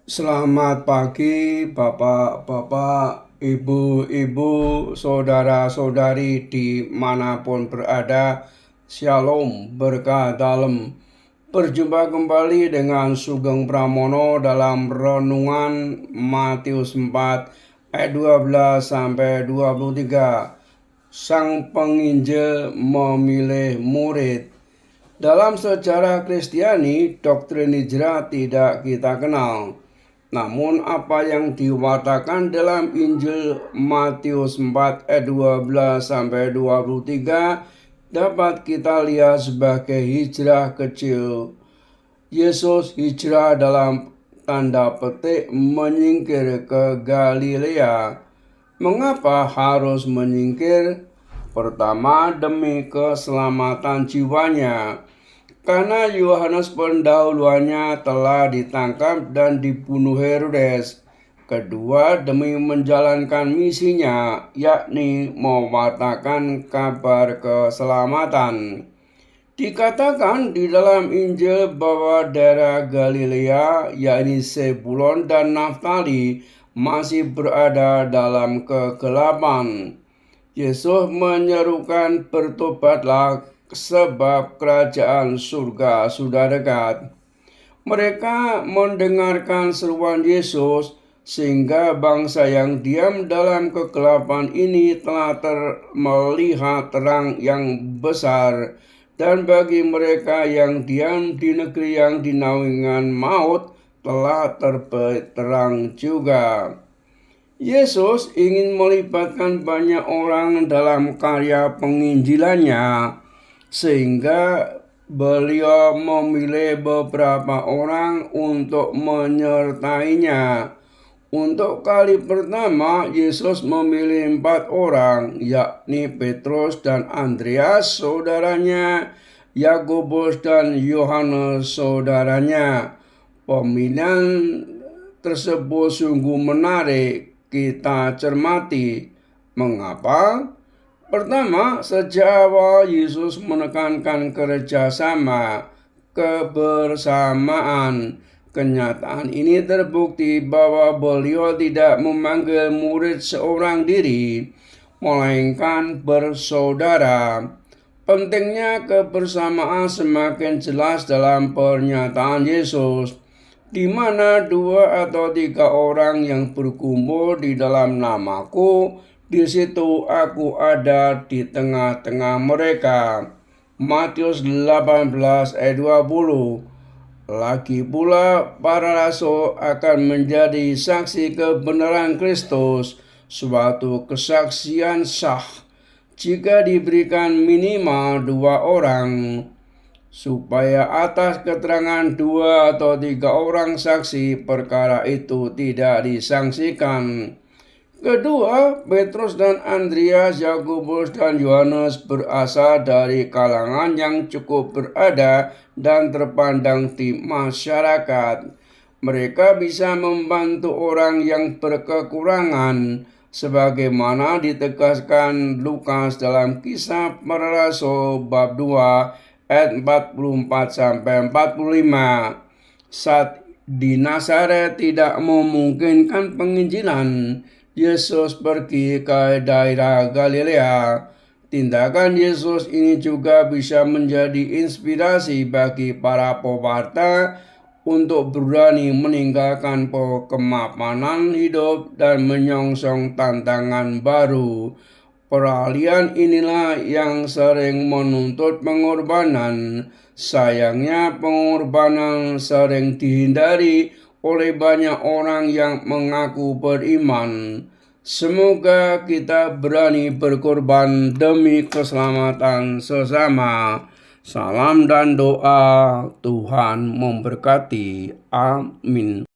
Selamat pagi, Bapak-bapak, Ibu-ibu, saudara-saudari dimanapun berada. Shalom, berkah dalam. Berjumpa kembali dengan Sugeng Pramono dalam renungan Matius 4 ayat 12 sampai 23. Sang penginjil memilih murid. Dalam sejarah Kristiani, doktrin hijrah tidak kita kenal. Namun apa yang diwatakan dalam Injil Matius 4 ayat 12 sampai 23 dapat kita lihat sebagai hijrah kecil. Yesus hijrah dalam tanda petik menyingkir ke Galilea. Mengapa harus menyingkir? Pertama, demi keselamatan jiwanya. Karena Yohanes pendahuluannya telah ditangkap dan dibunuh Herodes. Kedua, demi menjalankan misinya, yakni mewartakan kabar keselamatan. Dikatakan di dalam Injil bahwa daerah Galilea, yakni Zebulon dan Naftali, masih berada dalam kegelapan. Yesus menyerukan, bertobatlah sebab kerajaan surga sudah dekat. Mereka mendengarkan seruan Yesus sehingga bangsa yang diam dalam kegelapan ini telah melihat terang yang besar. Dan bagi mereka yang diam di negeri yang dinaungi maut telah terbit terang juga. Yesus ingin melibatkan banyak orang dalam karya penginjilannya, sehingga beliau memilih beberapa orang untuk menyertainya. Untuk kali pertama, Yesus memilih 4 orang, yakni Petrus dan Andreas saudaranya, Yakobus dan Yohanes saudaranya. Pemilihan tersebut sungguh menarik kita cermati. Mengapa? Pertama, sejak awal Yesus menekankan kerjasama, kebersamaan. Kenyataan ini terbukti bahwa beliau tidak memanggil murid seorang diri, melainkan bersaudara. Pentingnya kebersamaan semakin jelas dalam pernyataan Yesus, di mana 2 atau 3 orang yang berkumpul di dalam namaku, di situ aku ada di tengah-tengah mereka. Matius 18 ayat 20. Lagi pula para rasul akan menjadi saksi kebenaran Kristus, suatu kesaksian sah, jika diberikan minimal 2 orang. Supaya atas keterangan 2 atau 3 orang saksi perkara itu tidak disangsikan. Kedua, Petrus dan Andreas, Yakobus dan Yohanes berasal dari kalangan yang cukup berada dan terpandang di masyarakat. Mereka bisa membantu orang yang berkekurangan, sebagaimana ditegaskan Lukas dalam Kisah Para Rasul bab 2 ayat 44 sampai 45. Saat di Nazaret tidak memungkinkan penginjilan, Yesus pergi ke daerah Galilea. Tindakan Yesus ini juga bisa menjadi inspirasi bagi para pewarta untuk berani meninggalkan kemapanan hidup dan menyongsong tantangan baru. Peralihan inilah yang sering menuntut pengorbanan. Sayangnya pengorbanan sering dihindari oleh banyak orang yang mengaku beriman. Semoga kita berani berkorban demi keselamatan sesama. Salam dan doa, Tuhan memberkati. Amin.